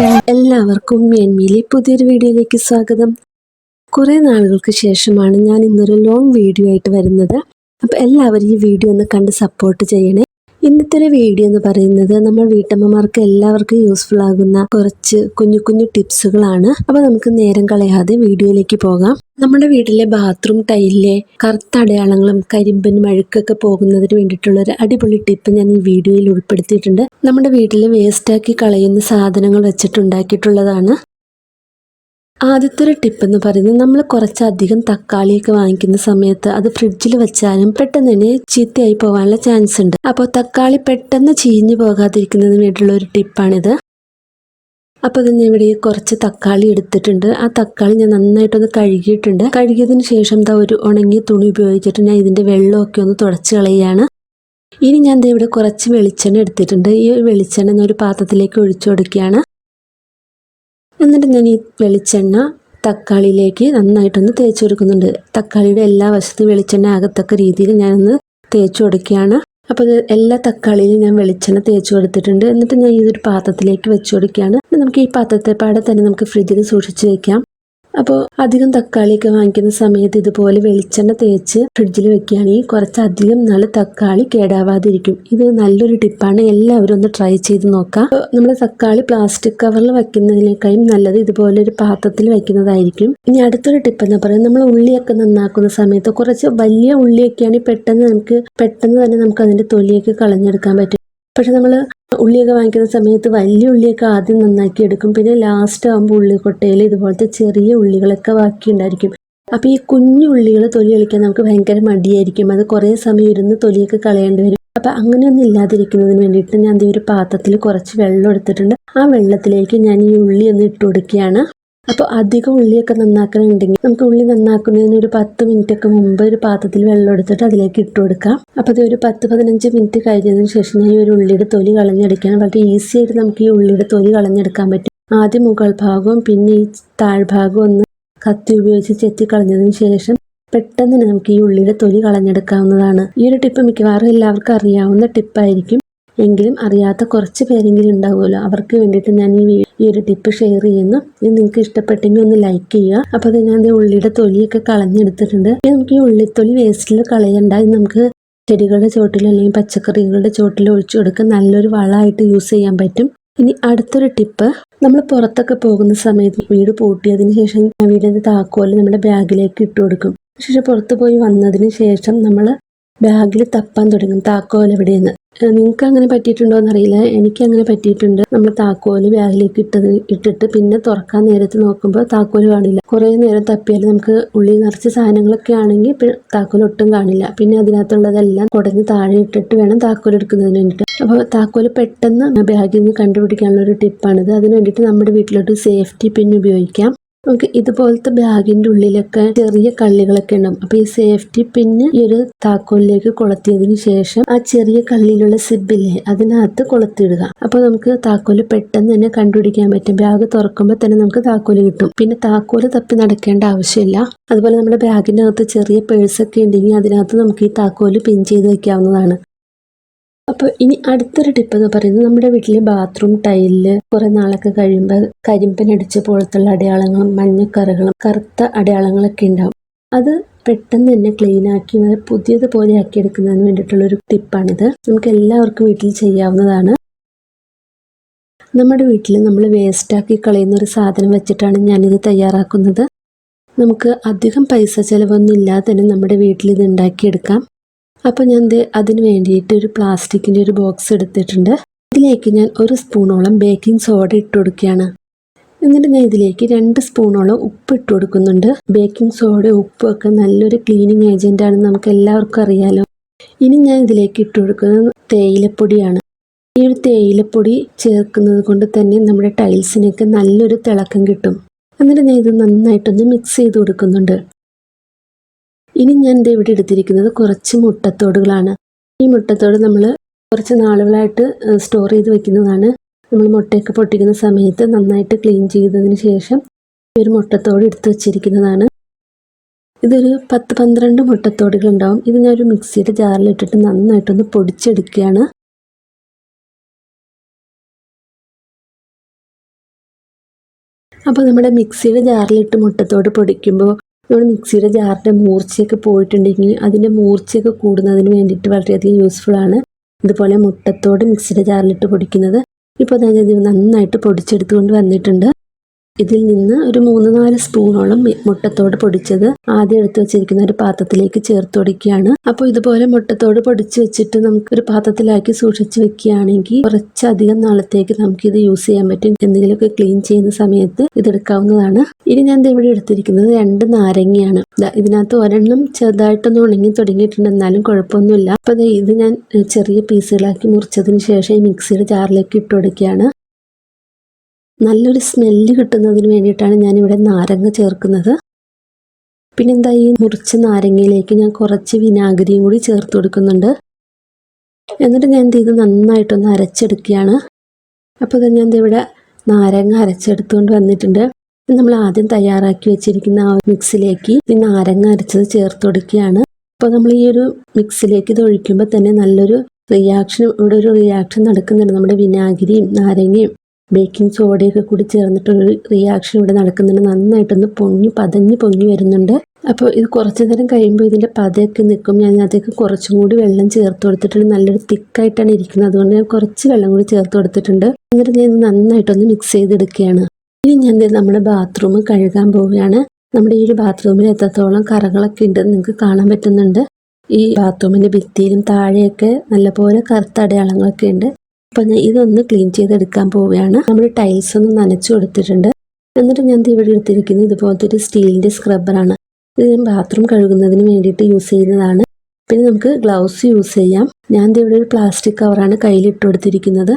എല്ലാവർക്കും മേന്മയിലെ പുതിയൊരു വീഡിയോയിലേക്ക് സ്വാഗതം. കുറേ നാളുകൾക്ക് ശേഷമാണ് ഞാൻ ഇന്നൊരു ലോങ് വീഡിയോ ആയിട്ട് വരുന്നത്. അപ്പോൾ എല്ലാവരും ഈ വീഡിയോ ഒന്ന് കണ്ട് സപ്പോർട്ട് ചെയ്യണേ. ഇന്നത്തെ ഒരു വീഡിയോ എന്ന് പറയുന്നത് നമ്മൾ വീട്ടമ്മമാർക്ക് എല്ലാവർക്കും യൂസ്ഫുൾ ആകുന്ന കുറച്ച് കുഞ്ഞു കുഞ്ഞു ടിപ്സുകളാണ്. അപ്പോൾ നമുക്ക് നേരം കളയാതെ വീഡിയോയിലേക്ക് പോകാം. നമ്മുടെ വീട്ടിലെ ബാത്റൂം ടൈലിലെ കറുത്ത അടയാളങ്ങളും കരിമ്പനും അഴുക്കൊക്കെ പോകുന്നതിന് വേണ്ടിയിട്ടുള്ള ഒരു അടിപൊളി ടിപ്പ് ഞാൻ ഈ വീഡിയോയിൽ ഉൾപ്പെടുത്തിയിട്ടുണ്ട്. നമ്മുടെ വീട്ടിൽ വേസ്റ്റാക്കി കളയുന്ന സാധനങ്ങൾ വെച്ചിട്ടുണ്ടാക്കിയിട്ടുള്ളതാണ്. ആദ്യത്തെ ഒരു ടിപ്പ് എന്ന് പറയുന്നത്, നമ്മൾ കുറച്ചധികം തക്കാളിയൊക്കെ വാങ്ങിക്കുന്ന സമയത്ത് അത് ഫ്രിഡ്ജിൽ വെച്ചാലും പെട്ടെന്ന് തന്നെ ചീത്തയായി പോകാനുള്ള ചാൻസ് ഉണ്ട്. അപ്പോൾ തക്കാളി പെട്ടെന്ന് ചീഞ്ഞു പോകാതിരിക്കുന്നതിന് വേണ്ടിയിട്ടുള്ള ഒരു ടിപ്പാണിത്. അപ്പോൾ ഞാൻ ഇവിടെ കുറച്ച് തക്കാളി എടുത്തിട്ടുണ്ട്. ആ തക്കാളി ഞാൻ നന്നായിട്ടൊന്ന് കഴുകിയിട്ടുണ്ട്. കഴുകിയതിന് ശേഷം ഒരു ഉണങ്ങിയ തുണി ഉപയോഗിച്ചിട്ട് ഞാൻ ഇതിൻ്റെ വെള്ളമൊക്കെ ഒന്ന് തുടച്ച് കളയുകയാണ്. ഇനി ഞാൻ ഇവിടെ കുറച്ച് വെളിച്ചെണ്ണ എടുത്തിട്ടുണ്ട്. ഈ വെളിച്ചെണ്ണ ഞാൻ ഒരു പാത്രത്തിലേക്ക് ഒഴിച്ചു കൊടുക്കുകയാണ്. എന്നിട്ട് ഞാൻ ഈ വെളിച്ചെണ്ണ തക്കാളിയിലേക്ക് നന്നായിട്ടൊന്ന് തേച്ച് കൊടുക്കുന്നുണ്ട്. തക്കാളിയുടെ എല്ലാ വശത്തും വെളിച്ചെണ്ണ ആകത്തക്ക രീതിയിൽ ഞാനൊന്ന് തേച്ച് കൊടുക്കുകയാണ്. അപ്പോൾ എല്ലാ തക്കാളിയിലും ഞാൻ വെളിച്ചെണ്ണ തേച്ച് കൊടുത്തിട്ടുണ്ട്. എന്നിട്ട് ഞാൻ ഇതൊരു പാത്രത്തിലേക്ക് വെച്ച് കൊടുക്കുകയാണ്. നമുക്ക് ഈ പാത്രത്തെ പാടെ തന്നെ നമുക്ക് ഫ്രിഡ്ജിൽ സൂക്ഷിച്ച് വെക്കാം. അപ്പോൾ അധികം തക്കാളിയൊക്കെ വാങ്ങിക്കുന്ന സമയത്ത് ഇതുപോലെ വെളിച്ചെണ്ണ തേച്ച് ഫ്രിഡ്ജിൽ വെക്കുകയാണെങ്കിൽ കുറച്ചധികം നാൾ തക്കാളി കേടാവാതിരിക്കും. ഇത് നല്ലൊരു ടിപ്പാണ്. എല്ലാവരും ഒന്ന് ട്രൈ ചെയ്ത് നോക്കാം. നമ്മൾ തക്കാളി പ്ലാസ്റ്റിക് കവറിൽ വയ്ക്കുന്നതിനേക്കാളും നല്ലത് ഇതുപോലെ ഒരു പാത്രത്തിൽ വയ്ക്കുന്നതായിരിക്കും. ഇനി അടുത്തൊരു ടിപ്പ് എന്ന് പറയുന്നത്, നമ്മൾ ഉള്ളിയൊക്കെ നന്നാക്കുന്ന സമയത്ത് കുറച്ച് വലിയ ഉള്ളിയൊക്കെയാണെങ്കിൽ പെട്ടെന്ന് തന്നെ നമുക്ക് അതിൻ്റെ തൊലിയൊക്കെ കളഞ്ഞെടുക്കാൻ പറ്റും. പക്ഷെ നമ്മൾ ഉള്ളിയൊക്കെ വാങ്ങിക്കുന്ന സമയത്ത് വലിയ ഉള്ളിയൊക്കെ ആദ്യം നന്നാക്കി എടുക്കും. പിന്നെ ലാസ്റ്റ് ആകുമ്പോൾ ഉള്ളിക്കൊട്ടയിൽ ഇതുപോലത്തെ ചെറിയ ഉള്ളികളൊക്കെ ബാക്കി ഉണ്ടായിരിക്കും. അപ്പോൾ ഈ കുഞ്ഞു ഉള്ളികൾ തൊലി കളിക്കാൻ നമുക്ക് ഭയങ്കര മടിയായിരിക്കും. അത് കുറേ സമയം ഇരുന്ന് തൊലിയൊക്കെ കളയേണ്ടി വരും. അപ്പോൾ അങ്ങനെയൊന്നും ഇല്ലാതിരിക്കുന്നതിന് വേണ്ടിയിട്ട് ഞാൻ ഒരു പാത്രത്തിൽ കുറച്ച് വെള്ളം എടുത്തിട്ടുണ്ട്. ആ വെള്ളത്തിലേക്ക് ഞാൻ ഈ ഉള്ളി ഒന്ന് ഇട്ട് കൊടുക്കുകയാണ്. അപ്പോൾ അധികം ഉള്ളിയൊക്കെ നന്നാക്കണമെന്നുണ്ടെങ്കിൽ നമുക്ക് ഉള്ളി നന്നാക്കുന്നതിന് ഒരു 10 മിനിറ്റൊക്കെ മുമ്പ് ഒരു പാത്രത്തിൽ വെള്ളം എടുത്തിട്ട് അതിലേക്ക് ഇട്ട് കൊടുക്കാം. അപ്പോൾ അത് ഒരു 10-15 മിനിറ്റ് കഴിഞ്ഞതിന് ശേഷം ഞാൻ ഈ ഒരു ഉള്ളിയുടെ തൊലി കളഞ്ഞെടുക്കാൻ വളരെ ഈസി ആയിട്ട് നമുക്ക് ഈ ഉള്ളിയുടെ തൊലി കളഞ്ഞെടുക്കാൻ പറ്റും. ആദ്യം മുകൾ ഭാഗവും പിന്നെ ഈ താഴ്ഭാഗവും ഒന്ന് കത്തി ഉപയോഗിച്ച് ചെത്തി കളഞ്ഞതിന് ശേഷം പെട്ടെന്ന് തന്നെ നമുക്ക് ഈ ഉള്ളിയുടെ തൊലി കളഞ്ഞെടുക്കാവുന്നതാണ്. ഈ ഒരു ടിപ്പ് മിക്കവാറും എല്ലാവർക്കും അറിയാവുന്ന ടിപ്പായിരിക്കും. എങ്കിലും അറിയാത്ത കുറച്ച് പേരെങ്കിലും ഉണ്ടാവുമല്ലോ, അവർക്ക് വേണ്ടിയിട്ട് ഞാൻ ഈ ഒരു ടിപ്പ് ഷെയർ ചെയ്യുന്നു. ഇത് നിങ്ങൾക്ക് ഇഷ്ടപ്പെട്ടെങ്കിൽ ഒന്ന് ലൈക്ക് ചെയ്യുക. അപ്പോൾ അത് ഞാൻ ഉള്ളിയുടെ തൊലിയൊക്കെ കളഞ്ഞെടുത്തിട്ടുണ്ട്. ഇനി നമുക്ക് ഈ ഉള്ളിത്തൊലി വേസ്റ്റിൽ കളയണ്ട. ഇത് നമുക്ക് ചെടികളുടെ ചോട്ടിലോ അല്ലെങ്കിൽ പച്ചക്കറികളുടെ ചോട്ടിലോ ഒഴിച്ചു കൊടുക്കാൻ നല്ലൊരു വളമായിട്ട് യൂസ് ചെയ്യാൻ പറ്റും. ഇനി അടുത്തൊരു ടിപ്പ്, നമ്മൾ പുറത്തൊക്കെ പോകുന്ന സമയത്ത് വീട് പൂട്ടിയതിന് ശേഷം വീടിൻ്റെ താക്കോല് നമ്മുടെ ബാഗിലേക്ക് ഇട്ട് കൊടുക്കും. പക്ഷേ പുറത്ത് പോയി വന്നതിന് ശേഷം നമ്മൾ ബാഗിൽ തപ്പാൻ തുടങ്ങും താക്കോൽ എവിടെയെന്ന്. നിങ്ങൾക്ക് അങ്ങനെ പറ്റിയിട്ടുണ്ടോ എന്നറിയില്ല, എനിക്ക് അങ്ങനെ പറ്റിയിട്ടുണ്ട്. നമ്മൾ താക്കോല് ബാഗിലേക്ക് ഇട്ടിട്ട് പിന്നെ തുറക്കാൻ നേരത്ത് നോക്കുമ്പോൾ താക്കോല് കാണില്ല. കുറേ നേരം തപ്പിയാൽ നമുക്ക് ഉള്ളിൽ നിറച്ച് സാധനങ്ങളൊക്കെ ആണെങ്കിൽ താക്കോൽ ഒട്ടും കാണില്ല. പിന്നെ അതിനകത്തുള്ളതെല്ലാം കുടഞ്ഞ് താഴെ ഇട്ടിട്ട് വേണം താക്കോൽ എടുക്കുന്നതിന് വേണ്ടിയിട്ട്. അപ്പോൾ താക്കോല് പെട്ടെന്ന് ബാഗിൽ നിന്ന് കണ്ടുപിടിക്കാനുള്ള ഒരു ടിപ്പാണിത്. അതിന് വേണ്ടിയിട്ട് നമ്മുടെ വീട്ടിലോട്ട് സേഫ്റ്റി പിൻ ഉപയോഗിക്കാം. നമുക്ക് ഇതുപോലത്തെ ബാഗിൻ്റെ ഉള്ളിലൊക്കെ ചെറിയ കള്ളികളൊക്കെ ഉണ്ടാവും. അപ്പോൾ ഈ സേഫ്റ്റി പിന്ന് ഈ ഒരു താക്കോലിലേക്ക് കൊളുത്തിയതിന് ശേഷം ആ ചെറിയ കള്ളിയിലുള്ള സിബില്ലേ അതിനകത്ത് കൊളുത്തിയിടുക. അപ്പോൾ നമുക്ക് താക്കോല് പെട്ടെന്ന് തന്നെ കണ്ടുപിടിക്കാൻ പറ്റും. ബാഗ് തുറക്കുമ്പോൾ തന്നെ നമുക്ക് താക്കോല് കിട്ടും. പിന്നെ താക്കോല് തപ്പി നടക്കേണ്ട ആവശ്യമില്ല. അതുപോലെ നമ്മുടെ ബാഗിൻ്റെ അകത്ത് ചെറിയ പേഴ്സൊക്കെ ഉണ്ടെങ്കിൽ അതിനകത്ത് നമുക്ക് ഈ താക്കോല് പിൻ ചെയ്ത് വെക്കാവുന്നതാണ്. അപ്പോൾ ഇനി അടുത്തൊരു ടിപ്പ് എന്ന് പറയുന്നത്, നമ്മുടെ വീട്ടിലെ ബാത്റൂം ടൈലിൽ കുറേ നാളൊക്കെ കഴിയുമ്പോൾ കരിമ്പനടിച്ച പോലത്തുള്ള അടയാളങ്ങളും മഞ്ഞക്കറകളും കറുത്ത അടയാളങ്ങളൊക്കെ ഉണ്ടാവും. അത് പെട്ടെന്ന് തന്നെ ക്ലീൻ ആക്കി പുതിയതുപോലെ ആക്കി എടുക്കുന്നതിന് വേണ്ടിയിട്ടുള്ളൊരു ടിപ്പാണിത്. നമുക്ക് എല്ലാവർക്കും വീട്ടിൽ ചെയ്യാവുന്നതാണ്. നമ്മുടെ വീട്ടിൽ നമ്മൾ വേസ്റ്റാക്കി കളയുന്ന ഒരു സാധനം വെച്ചിട്ടാണ് ഞാനിത് തയ്യാറാക്കുന്നത്. നമുക്ക് അധികം പൈസ ചിലവൊന്നും ഇല്ലാതെ തന്നെ നമ്മുടെ വീട്ടിൽ ഇത് ഉണ്ടാക്കിയെടുക്കാം. അപ്പോൾ ഞാൻ അതിന് വേണ്ടിയിട്ട് ഒരു പ്ലാസ്റ്റിക്കിൻ്റെ ഒരു ബോക്സ് എടുത്തിട്ടുണ്ട്. ഇതിലേക്ക് ഞാൻ 1 സ്പൂണോളം ബേക്കിംഗ് സോഡ ഇട്ട് കൊടുക്കുകയാണ്. എന്നിട്ട് ഞാൻ ഇതിലേക്ക് 2 സ്പൂണോളം ഉപ്പ് ഇട്ട് കൊടുക്കുന്നുണ്ട്. ബേക്കിംഗ് സോഡ ഉപ്പൊക്കെ നല്ലൊരു ക്ലീനിങ് ഏജൻറ്റാണെന്ന് നമുക്ക് എല്ലാവർക്കും അറിയാലോ. ഇനി ഞാൻ ഇതിലേക്ക് ഇട്ട് കൊടുക്കുന്നത് തേയിലപ്പൊടിയാണ്. ഈ ഒരു തേയിലപ്പൊടി ചേർക്കുന്നത് കൊണ്ട് തന്നെ നമ്മുടെ ടൈൽസിനൊക്കെ നല്ലൊരു തിളക്കം കിട്ടും. എന്നിട്ട് ഞാൻ ഇത് നന്നായിട്ടൊന്ന് മിക്സ് ചെയ്ത് കൊടുക്കുന്നുണ്ട്. ഇനി ഞാൻ ഇവിടെ എടുത്തിരിക്കുന്നത് കുറച്ച് മുട്ടത്തോടുകളാണ്. ഈ മുട്ടത്തോട് നമ്മൾ കുറച്ച് നാളുകളായിട്ട് സ്റ്റോർ ചെയ്ത് വെക്കുന്നതാണ്. നമ്മൾ മുട്ടയൊക്കെ പൊട്ടിക്കുന്ന സമയത്ത് നന്നായിട്ട് ക്ലീൻ ചെയ്തതിന് ശേഷം ഒരു മുട്ടത്തോട് എടുത്ത് വെച്ചിരിക്കുന്നതാണ്. ഇതൊരു 10-12 മുട്ടത്തോടുകൾ ഉണ്ടാവും. ഇത് ഞാനൊരു മിക്സിയുടെ ജാറിലിട്ടിട്ട് നന്നായിട്ടൊന്ന് പൊടിച്ചെടുക്കുകയാണ്. അപ്പോൾ നമ്മുടെ മിക്സിയുടെ ജാറിലിട്ട് മുട്ടത്തോട് പൊടിക്കുമ്പോൾ നമ്മുടെ മിക്സിയുടെ ജാറിൻ്റെ മൂർച്ചയൊക്കെ പോയിട്ടുണ്ടെങ്കിൽ അതിൻ്റെ മൂർച്ചയൊക്കെ കൂടുന്നതിന് വേണ്ടിയിട്ട് വളരെയധികം യൂസ്ഫുള്ളാണ് ഇതുപോലെ മുട്ടത്തോട് മിക്സിയുടെ ജാറിലിട്ട് പൊടിക്കുന്നത്. ഇപ്പോൾ ഞാൻ നന്നായിട്ട് പൊടിച്ചെടുത്തുകൊണ്ട് വന്നിട്ടുണ്ട്. ഇതിൽ നിന്ന് ഒരു 3-4 സ്പൂണോളം മുട്ടത്തോട് പൊടിച്ചത് ആദ്യം എടുത്ത് വെച്ചിരിക്കുന്ന ഒരു പാത്രത്തിലേക്ക് ചേർത്ത് കൊടുക്കുകയാണ്. അപ്പോൾ ഇതുപോലെ മുട്ടത്തോട് പൊടിച്ച് വെച്ചിട്ട് നമുക്ക് ഒരു പാത്രത്തിലാക്കി സൂക്ഷിച്ച് വെക്കുകയാണെങ്കിൽ കുറച്ചധികം നാളത്തേക്ക് നമുക്കിത് യൂസ് ചെയ്യാൻ പറ്റും. എന്തെങ്കിലുമൊക്കെ ക്ലീൻ ചെയ്യുന്ന സമയത്ത് ഇതെടുക്കാവുന്നതാണ്. ഇനി ഞാൻ ഇവിടെ എടുത്തിരിക്കുന്നത് 2 നാരങ്ങയാണ്. ഇതിനകത്ത് ഒരെണ്ണം ചെറുതായിട്ടൊന്ന് ഉണങ്ങി തുടങ്ങിയിട്ടുണ്ട്, എന്നാലും കുഴപ്പമൊന്നുമില്ല. അപ്പോൾ ഇത് ഞാൻ ചെറിയ പീസുകളാക്കി മുറിച്ചതിന് ശേഷം ഈ മിക്സിയുടെ ജാറിലേക്ക് ഇട്ട് കൊടുക്കുകയാണ്. നല്ലൊരു സ്മെല്ല് കിട്ടുന്നതിന് വേണ്ടിയിട്ടാണ് ഞാനിവിടെ നാരങ്ങ ചേർക്കുന്നത്. പിന്നെ ഈ മുറിച്ച നാരങ്ങയിലേക്ക് ഞാൻ കുറച്ച് വിനാഗിരിയും കൂടി ചേർത്ത് കൊടുക്കുന്നുണ്ട്. എന്നിട്ട് ഞാൻ ഇത് നന്നായിട്ടൊന്ന് അരച്ചെടുക്കുകയാണ്. അപ്പോൾ ഞാൻ ഇവിടെ നാരങ്ങ അരച്ചെടുത്തുകൊണ്ട് വന്നിട്ടുണ്ട്. നമ്മൾ ആദ്യം തയ്യാറാക്കി വെച്ചിരിക്കുന്ന ആ മിക്സിലേക്ക് ഈ നാരങ്ങ അരച്ചത് ചേർത്ത് കൊടുക്കുകയാണ്. അപ്പോൾ നമ്മൾ ഈ ഒരു മിക്സിലേക്ക് ഇത് ഒഴിക്കുമ്പോൾ തന്നെ നല്ലൊരു ഇവിടെ ഒരു റിയാക്ഷൻ നടക്കുന്നുണ്ട്. നമ്മുടെ വിനാഗിരിയും നാരങ്ങയും ബേക്കിംഗ് സോഡയൊക്കെ കൂടി ചേർന്നിട്ടൊരു റിയാക്ഷൻ ഇവിടെ നടക്കുന്നുണ്ട്. നന്നായിട്ടൊന്ന് പതഞ്ഞ് പൊങ്ങി വരുന്നുണ്ട്. അപ്പോൾ ഇത് കുറച്ച് നേരം കഴിയുമ്പോൾ ഇതിൻ്റെ പതയൊക്കെ നിൽക്കും. ഞാൻ അതിലേക്ക് കുറച്ചും കൂടി വെള്ളം ചേർത്ത് കൊടുത്തിട്ടുണ്ട്. നല്ലൊരു തിക്കായിട്ടാണ് ഇരിക്കുന്നത്, അതുകൊണ്ട് ഞാൻ കുറച്ച് വെള്ളം കൂടി ചേർത്ത് കൊടുത്തിട്ടുണ്ട്. എന്നിട്ട് ഞാൻ ഇത് നന്നായിട്ടൊന്ന് മിക്സ് ചെയ്തെടുക്കുകയാണ്. ഇനി ഞാൻ നമ്മുടെ ബാത്റൂം കഴുകാൻ പോവുകയാണ്. നമ്മുടെ ഈ ഒരു ബാത്റൂമിൽ എത്രത്തോളം കറകളൊക്കെ ഉണ്ടെന്ന് നിങ്ങൾക്ക് കാണാൻ പറ്റുന്നുണ്ട്. ഈ ബാത്റൂമിൻ്റെ ഭിത്തിയിലും താഴെയൊക്കെ നല്ലപോലെ കറുത്ത അടയാളങ്ങളൊക്കെ ഉണ്ട്. അപ്പോൾ ഞാൻ ഇതൊന്ന് ക്ലീൻ ചെയ്തെടുക്കാൻ പോവുകയാണ്. നമ്മൾ ടൈൽസ് ഒന്ന് നനച്ചു കൊടുത്തിട്ടുണ്ട്. എന്നിട്ട് ഞാൻ ഇവിടെ എടുത്തിരിക്കുന്നത് ഇതുപോലത്തെ ഒരു സ്റ്റീലിൻ്റെ സ്ക്രബ്ബറാണ്. ഇത് ഞാൻ ബാത്റൂം കഴുകുന്നതിന് വേണ്ടിയിട്ട് യൂസ് ചെയ്യുന്നതാണ്. പിന്നെ നമുക്ക് ഗ്ലൗസ് യൂസ് ചെയ്യാം. ഞാൻ ഇവിടെ ഒരു പ്ലാസ്റ്റിക് കവറാണ് കയ്യിലിട്ട് കൊടുത്തിരിക്കുന്നത്.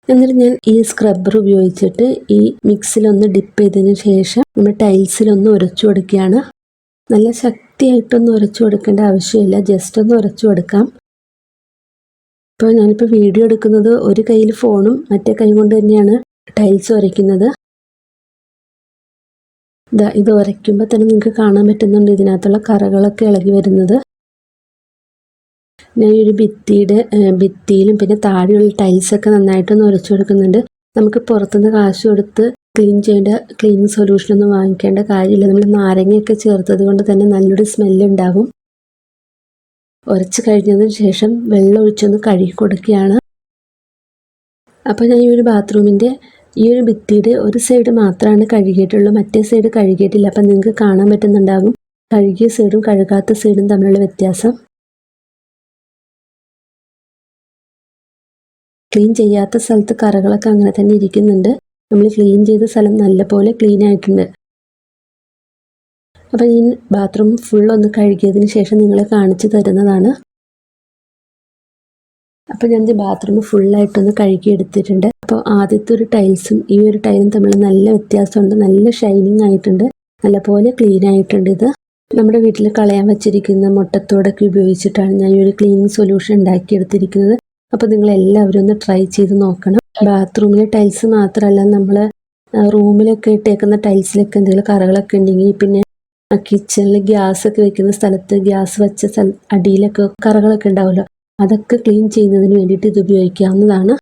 എന്നിട്ട് ഞാൻ ഈ സ്ക്രബ്ബർ ഉപയോഗിച്ചിട്ട് ഈ മിക്സിലൊന്ന് ഡിപ്പ് ചെയ്തതിന് ശേഷം നമ്മൾ ടൈൽസിലൊന്ന് ഉരച്ചു കൊടുക്കുകയാണ്. നല്ല ശക്തിയായിട്ടൊന്നും ഉരച്ചു കൊടുക്കേണ്ട ആവശ്യമില്ല, ജസ്റ്റ് ഒന്ന് ഉരച്ചു കൊടുക്കാം. ഇപ്പോൾ ഞാനിപ്പോൾ വീഡിയോ എടുക്കുന്നത് ഒരു കയ്യിൽ ഫോണും മറ്റേ കൈ കൊണ്ട് തന്നെയാണ് ടൈൽസ് ഉരയ്ക്കുന്നത്. ഇത് ഉരയ്ക്കുമ്പോൾ തന്നെ നിങ്ങൾക്ക് കാണാൻ പറ്റുന്നുണ്ട് ഇതിനകത്തുള്ള കറകളൊക്കെ ഇളകി വരുന്നത്. ഞാൻ ഈ ഒരു ഭിത്തിയിലും പിന്നെ താഴെയുള്ള ടൈൽസൊക്കെ നന്നായിട്ടൊന്ന് ഉരച്ചു കൊടുക്കുന്നുണ്ട്. നമുക്ക് പുറത്തുനിന്ന് കാശ് കൊടുത്ത് ക്ലീനിങ് സൊല്യൂഷനൊന്നും വാങ്ങിക്കേണ്ട കാര്യമില്ല. നമ്മൾ നാരങ്ങയൊക്കെ ചേർത്തത് കൊണ്ട് തന്നെ നല്ലൊരു സ്മെല്ലുണ്ടാവും. ഉരച്ച് കഴിഞ്ഞതിന് ശേഷം വെള്ളം ഒഴിച്ചൊന്ന് കഴുകി കൊടുക്കുകയാണ്. അപ്പോൾ ഞാൻ ഈ ഒരു ബാത്റൂമിൻ്റെ ഈ ഒരു ഭിത്തിയുടെ ഒരു സൈഡ് മാത്രമാണ് കഴുകിയിട്ടുള്ളൂ, മറ്റേ സൈഡ് കഴുകിയിട്ടില്ല. അപ്പം നിങ്ങൾക്ക് കാണാൻ പറ്റുന്നുണ്ടാകും കഴുകിയ സൈഡും കഴുകാത്ത സൈഡും തമ്മിലുള്ള വ്യത്യാസം. ക്ലീൻ ചെയ്യാത്ത സ്ഥലത്ത് കറകളൊക്കെ അങ്ങനെ തന്നെ ഇരിക്കുന്നുണ്ട്. നമ്മൾ ക്ലീൻ ചെയ്ത സ്ഥലം നല്ലപോലെ ക്ലീൻ ആയിട്ടുണ്ട്. അപ്പോൾ ഈ ബാത്റൂം ഫുള്ളൊന്ന് കഴുകിയതിന് ശേഷം നിങ്ങളെ കാണിച്ചു തരുന്നതാണ്. അപ്പോൾ ഞാൻ ബാത്റൂം ഫുള്ളായിട്ടൊന്ന് കഴുകി എടുത്തിട്ടുണ്ട്. അപ്പോൾ ആദ്യത്തെ ഒരു ടൈൽസും ഈ ഒരു ടൈലും തമ്മിൽ നല്ല വ്യത്യാസമുണ്ട്. നല്ല ഷൈനിങ് ആയിട്ടുണ്ട്, നല്ലപോലെ ക്ലീൻ ആയിട്ടുണ്ട്. ഇത് നമ്മുടെ വീട്ടിൽ കളയാൻ വെച്ചിരിക്കുന്ന മുട്ടത്തോടൊക്കെ ഉപയോഗിച്ചിട്ടാണ് ഞാൻ ഈ ഒരു ക്ലീനിങ് സൊല്യൂഷൻ ഉണ്ടാക്കിയെടുത്തിരിക്കുന്നത്. അപ്പോൾ നിങ്ങളെല്ലാവരും ഒന്ന് ട്രൈ ചെയ്ത് നോക്കണം. ബാത്റൂമിലെ ടൈൽസ് മാത്രമല്ല, നമ്മൾ റൂമിലൊക്കെ ഇട്ടേക്കുന്ന ടൈൽസിലൊക്കെ എന്തെങ്കിലും കറകളൊക്കെ ഉണ്ടെങ്കിൽ, പിന്നെ കിച്ചണിൽ ഗ്യാസൊക്കെ വെക്കുന്ന സ്ഥലത്ത് ഗ്യാസ് വെച്ച അടിയിലൊക്കെ കറകളൊക്കെ ഉണ്ടാവുമല്ലോ, അതൊക്കെ ക്ലീൻ ചെയ്യുന്നതിന് വേണ്ടിയിട്ട് ഇത് ഉപയോഗിക്കാവുന്നതാണ്.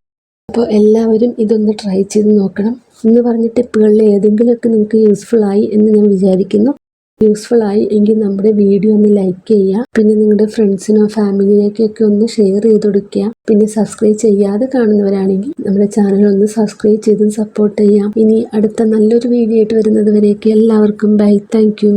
അപ്പോൾ എല്ലാവരും ഇതൊന്ന് ട്രൈ ചെയ്ത് നോക്കണം. എന്ന് പറഞ്ഞ ടിപ്പുകളിൽ ഏതെങ്കിലുമൊക്കെ നിങ്ങൾക്ക് യൂസ്ഫുള്ളായി എന്ന് ഞാൻ വിചാരിക്കുന്നു. യൂസ്ഫുള്ളായി എങ്കിൽ നമ്മുടെ വീഡിയോ ഒന്ന് ലൈക്ക് ചെയ്യുക. പിന്നെ നിങ്ങളുടെ ഫ്രണ്ട്സിനോ ഫാമിലിയിലേക്കൊക്കെ ഒന്ന് ഷെയർ ചെയ്ത് കൊടുക്കുക. പിന്നെ സബ്സ്ക്രൈബ് ചെയ്യാതെ കാണുന്നവരാണെങ്കിൽ നമ്മുടെ ചാനൽ ഒന്ന് സബ്സ്ക്രൈബ് ചെയ്ത് സപ്പോർട്ട് ചെയ്യാം. ഇനി അടുത്ത നല്ലൊരു വീഡിയോ ആയിട്ട് വരുന്നത് വരേക്ക് എല്ലാവർക്കും ബൈ. Thank you.